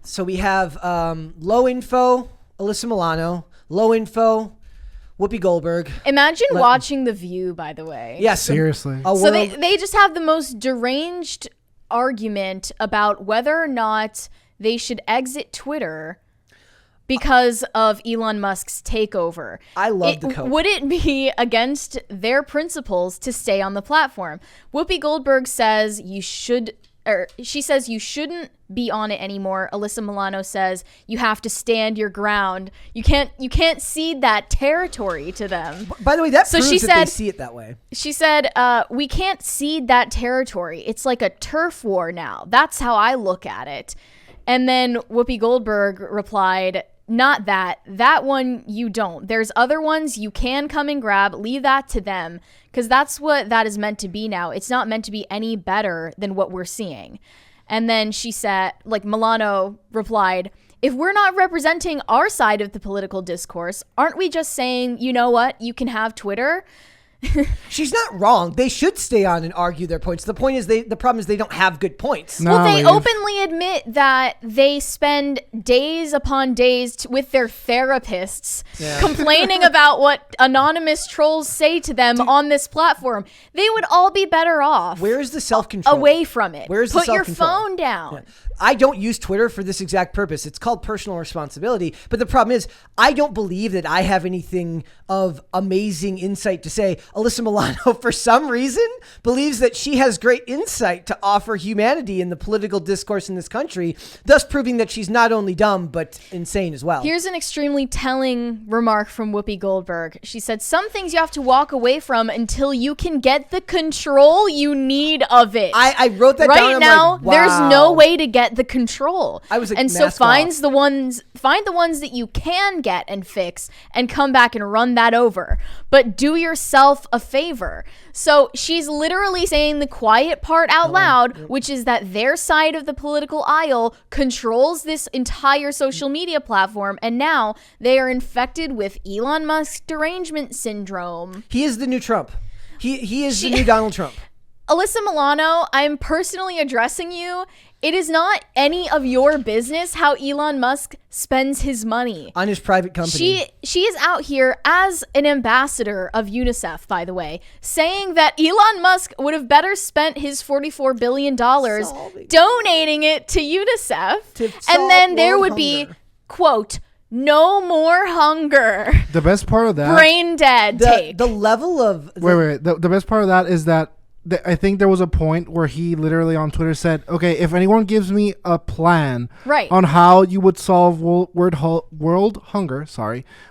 So we have low info, Alyssa Milano, low info, Whoopi Goldberg. Imagine watching The View, by the way. Yes. Seriously. So they just have the most deranged argument about whether or not they should exit Twitter because of Elon Musk's takeover. I love the code. Would it be against their principles to stay on the platform? Whoopi Goldberg says she says you shouldn't be on it anymore. Alyssa Milano says you have to stand your ground. You can't cede that territory to them. By the way, that proves that they see it that way. She said, we can't cede that territory. It's like a turf war now. That's how I look at it. And then Whoopi Goldberg replied, not that. That one you don't. There's other ones you can come and grab. Leave that to them. Because that's what that is meant to be now. It's not meant to be any better than what we're seeing. And then she said, Milano replied, if we're not representing our side of the political discourse, aren't we just saying, you know what, you can have Twitter? She's not wrong. They should stay on and argue their points. The point is, the problem is they don't have good points. Well, they openly admit that they spend days upon days with their therapists complaining about what anonymous trolls say to them on this platform. They would all be better off. Where is the self-control? Away from it. Where's the self-control? Put your phone down. Yeah. I don't use Twitter for this exact purpose. It's called personal responsibility. But the problem is, I don't believe that I have anything of amazing insight to say. Alyssa Milano, for some reason, believes that she has great insight to offer humanity in the political discourse in this country, thus proving that she's not only dumb, but insane as well. Here's an extremely telling remark from Whoopi Goldberg. She said, some things you have to walk away from until you can get the control you need of it. I wrote that down. Right now, like, wow. There's no way to get the control. I was like, and so find the ones that you can get and fix and come back and run that over. But do yourself a favor. So she's literally saying the quiet part out loud, which is that their side of the political aisle controls this entire social media platform, and now they are infected with Elon Musk derangement syndrome. He is the new Trump. He is the new Donald Trump. Alyssa Milano, I'm personally addressing you. It is not any of your business how Elon Musk spends his money. On his private company. She is out here as an ambassador of UNICEF, by the way, saying that Elon Musk would have better spent his $44 billion donating it to UNICEF. And then there would be, quote, no more hunger. The best part of that. Brain dead take. The level of... Wait. The best part of that is that I think there was a point where he literally on Twitter said, okay, if anyone gives me a plan on how you would solve world hunger,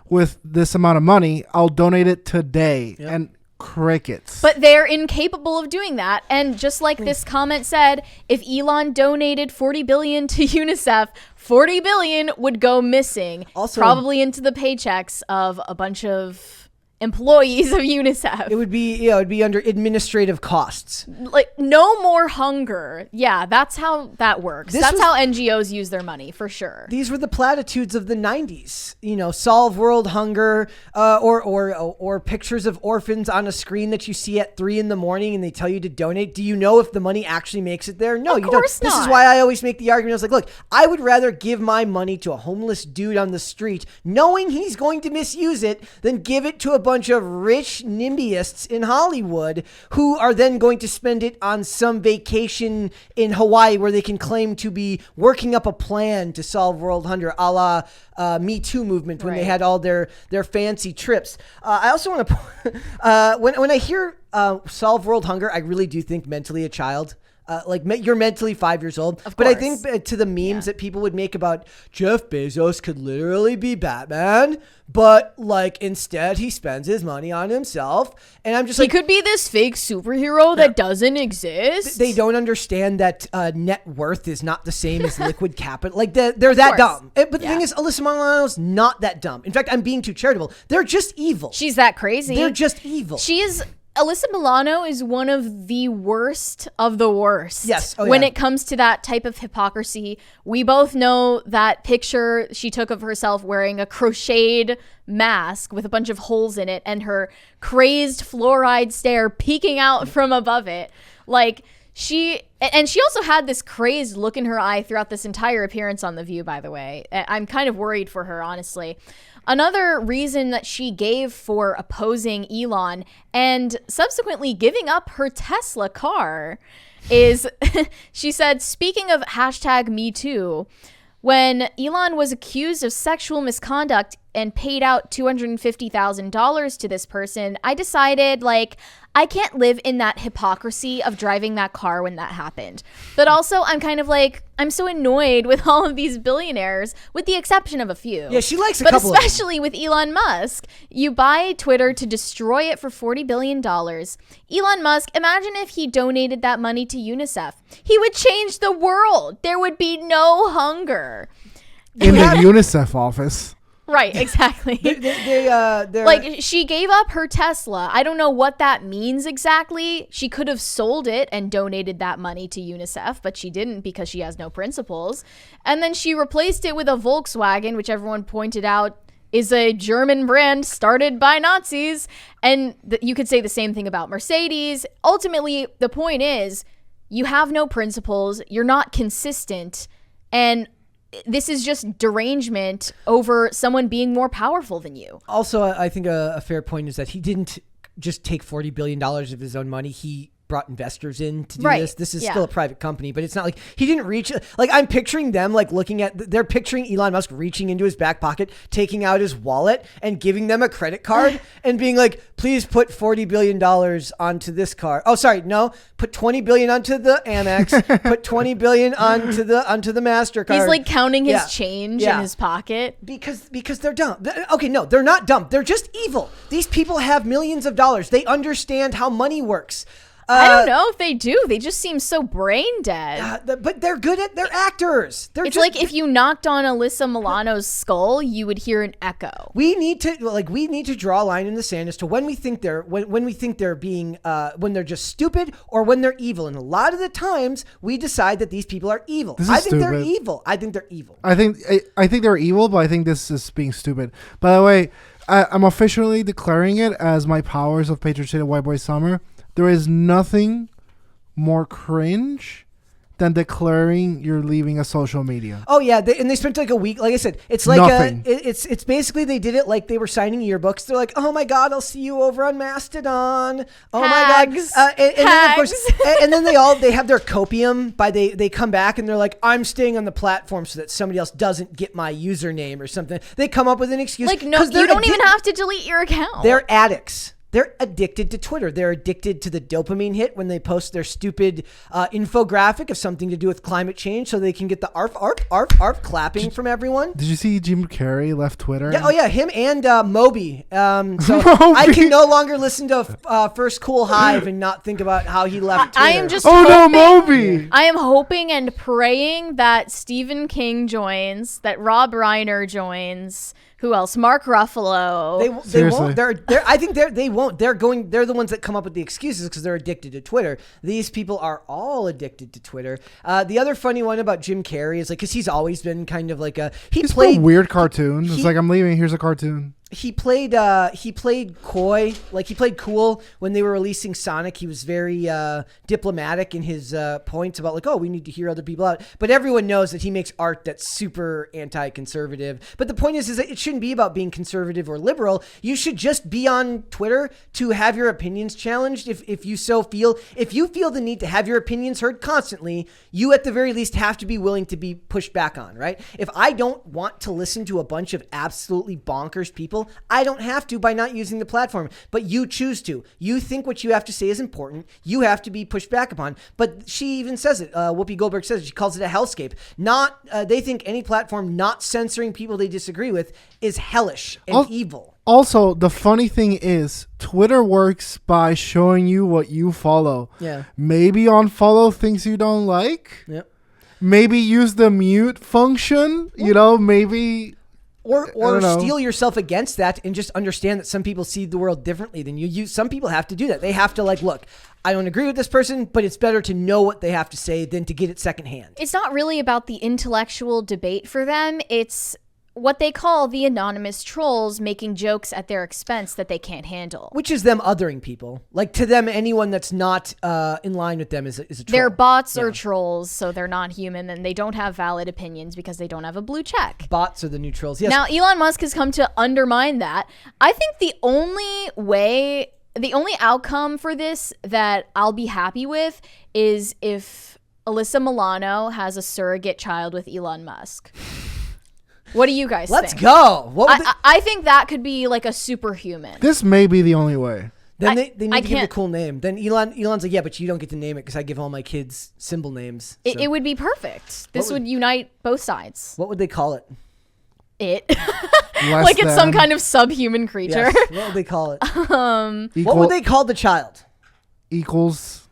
with this amount of money, I'll donate it today. Yep. And crickets. But they're incapable of doing that. And just like this comment said, if Elon donated $40 billion to UNICEF, $40 billion would go missing. Also, probably into the paychecks of a bunch of employees of UNICEF. It would be under administrative costs. Like, no more hunger. Yeah, that's how that works. That's how NGOs use their money, for sure. These were the platitudes of the 90s. Solve world hunger, or pictures of orphans on a screen that you see at 3 a.m. and they tell you to donate. Do you know if the money actually makes it there? No, you don't. This is why I always make the argument. I was like, look, I would rather give my money to a homeless dude on the street, knowing he's going to misuse it, than give it to a bunch of rich NIMBYists in Hollywood who are then going to spend it on some vacation in Hawaii where they can claim to be working up a plan to solve world hunger, a la Me Too movement when they had all their fancy trips. I also want to when I hear solve world hunger, I really do think mentally a child. You're mentally 5 years old. But I think to the memes that people would make about Jeff Bezos could literally be Batman, but instead he spends his money on himself. And I'm just he could be this fake superhero that doesn't exist. They don't understand that net worth is not the same as liquid capital. They're that dumb. But the thing is, Alyssa Milano's not that dumb. In fact, I'm being too charitable. They're just evil. She's that crazy. They're just evil. Alyssa Milano is one of the worst of the worst. Yes. When it comes to that type of hypocrisy. We both know that picture she took of herself wearing a crocheted mask with a bunch of holes in it and her crazed fluoride stare peeking out from above it. She also had this crazed look in her eye throughout this entire appearance on The View, by the way. I'm kind of worried for her, honestly. Another reason that she gave for opposing Elon and subsequently giving up her Tesla car is, she said, speaking of #MeToo, when Elon was accused of sexual misconduct and paid out $250,000 to this person, I decided, like, I can't live in that hypocrisy of driving that car when that happened. But also, I'm kind of like, I'm so annoyed with all of these billionaires, with the exception of a few. Yeah, she likes a couple of them. But especially with Elon Musk. You buy Twitter to destroy it for $40 billion. Elon Musk, imagine if he donated that money to UNICEF. He would change the world. There would be no hunger. In the UNICEF office. Right, exactly. They're like, she gave up her Tesla. I don't know what that means exactly. She could have sold it and donated that money to UNICEF, but she didn't because she has no principles. And then she replaced it with a Volkswagen, which everyone pointed out is a German brand started by Nazis. And you could say the same thing about Mercedes. Ultimately, the point is, you have no principles, you're not consistent, and this is just derangement over someone being more powerful than you. Also, I think a fair point is that he didn't just take $40 billion of his own money. He brought investors in to do this. This is still a private company, but it's not like he didn't reach. Like, I'm picturing them like looking at, they're picturing Elon Musk reaching into his back pocket, taking out his wallet and giving them a credit card and being like, please put $40 billion onto this card. Oh, sorry. No, put $20 billion onto the Amex, put $20 billion onto the MasterCard. He's like counting his change in his pocket. Because they're dumb. Okay, no, they're not dumb. They're just evil. These people have millions of dollars. They understand how money works. I don't know if they do. They just seem so brain dead. But they're good at, they're actors. It's like if you knocked on Alyssa Milano's skull, you would hear an echo. We need to draw a line in the sand as to when we think they're being when they're just stupid or when they're evil. And a lot of the times we decide that these people are evil. I think they're evil. I think they're evil, but I think this is being stupid. By the way, I'm officially declaring it as my powers of patriotic white boy summer. There is nothing more cringe than declaring you're leaving a social media. Oh yeah, and they spent like a week. Like I said, it's like it's basically they did it like they were signing yearbooks. They're like, oh my god, I'll see you over on Mastodon. Oh Hags. My god, and then of course, and then they have their copium by they come back and they're like, I'm staying on the platform so that somebody else doesn't get my username or something. They come up with an excuse. Like, no, you don't even have to delete your account. They're addicts. They're addicted to Twitter. They're addicted to the dopamine hit when they post their stupid infographic of something to do with climate change so they can get the arf, arf, arf, arf clapping from everyone. Did you see Jim Carrey left Twitter? Yeah, oh yeah, him and Moby. So Moby. I can no longer listen to First Cool Hive and not think about how he left Twitter. I am just Moby! I am hoping and praying that Stephen King joins, that Rob Reiner joins. Who else? Mark Ruffalo. They won't. I think they won't. They're the ones that come up with the excuses because they're addicted to Twitter. These people are all addicted to Twitter. The other funny one about Jim Carrey is like, because he's always been kind of like he's played weird cartoons. It's like, I'm leaving. Here's a cartoon. He played coy, like he played cool when they were releasing Sonic. He was very diplomatic in his points about like, oh, we need to hear other people out. But everyone knows that he makes art that's super anti-conservative. But the point is that it shouldn't be about being conservative or liberal. You should just be on Twitter to have your opinions challenged if you so feel. If you feel the need to have your opinions heard constantly, you at the very least have to be willing to be pushed back on, right? If I don't want to listen to a bunch of absolutely bonkers people, I don't have to by not using the platform, but you choose to. You think what you have to say is important. You have to be pushed back upon. But she even says it. Whoopi Goldberg says it. She calls it a hellscape. They think any platform not censoring people they disagree with is hellish and evil. Also, the funny thing is, Twitter works by showing you what you follow. Yeah. Maybe unfollow things you don't like. Yep. Maybe use the mute function. Maybe. Or steel yourself against that and just understand that some people see the world differently than you. Some people have to do that. They have to look, I don't agree with this person, but it's better to know what they have to say than to get it secondhand. It's not really about the intellectual debate for them. It's what they call the anonymous trolls making jokes at their expense that they can't handle. Which is them othering people. Like, to them, anyone that's not in line with them is a troll. They're bots or trolls, so they're not human, and they don't have valid opinions because they don't have a blue check. Bots are the new trolls. Yes. Now, Elon Musk has come to undermine that. I think the only outcome for this that I'll be happy with is if Alyssa Milano has a surrogate child with Elon Musk. What do you guys think? Let's go. I think that could be like a superhuman. This may be the only way. Then they need to give it a cool name. Then Elon's like, yeah, but you don't get to name it because I give all my kids symbol names. So. It would be perfect. This would unite both sides. What would they call it? Like it's some kind of subhuman creature. Yes. What would they call it? What would they call the child? Equals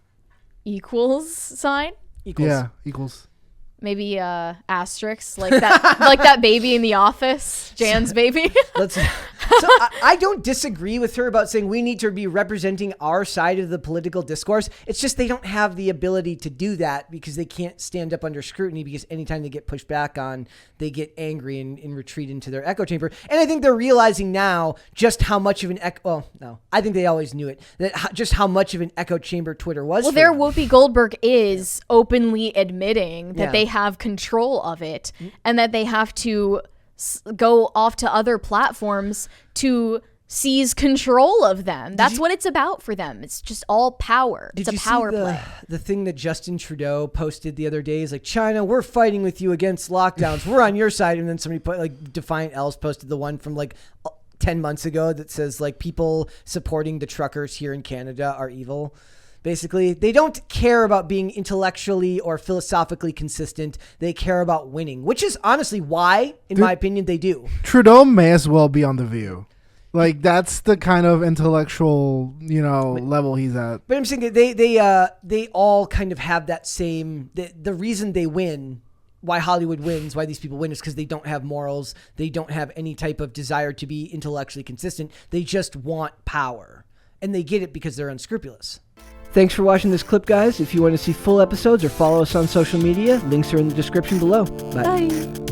sign? Equals. Yeah, equals. Maybe asterisks, like that baby in The Office, Jan's baby. So I don't disagree with her about saying we need to be representing our side of the political discourse. It's just they don't have the ability to do that because they can't stand up under scrutiny, because anytime they get pushed back on, they get angry and retreat into their echo chamber. And I think they're realizing now just how much of an I think they always knew it, just how much of an echo chamber Twitter was. Well, Whoopi Goldberg is openly admitting that they have control of it and that they have to go off to other platforms to seize control of them. That's what it's about for them. It's just all power. It's a power play. The thing that Justin Trudeau posted the other day is like, China, we're fighting with you against lockdowns. We're on your side. And then somebody put like Defiant Elves posted the one from like 10 months ago that says like people supporting the truckers here in Canada are evil. Basically, they don't care about being intellectually or philosophically consistent. They care about winning, which is honestly why, in my opinion, they do. Trudeau may as well be on The View. Like, that's the kind of intellectual, level he's at. But I'm saying they all kind of have that same. The reason they win, why Hollywood wins, why these people win, is because they don't have morals. They don't have any type of desire to be intellectually consistent. They just want power, and they get it because they're unscrupulous. Thanks for watching this clip, guys. If you want to see full episodes or follow us on social media, links are in the description below. Bye.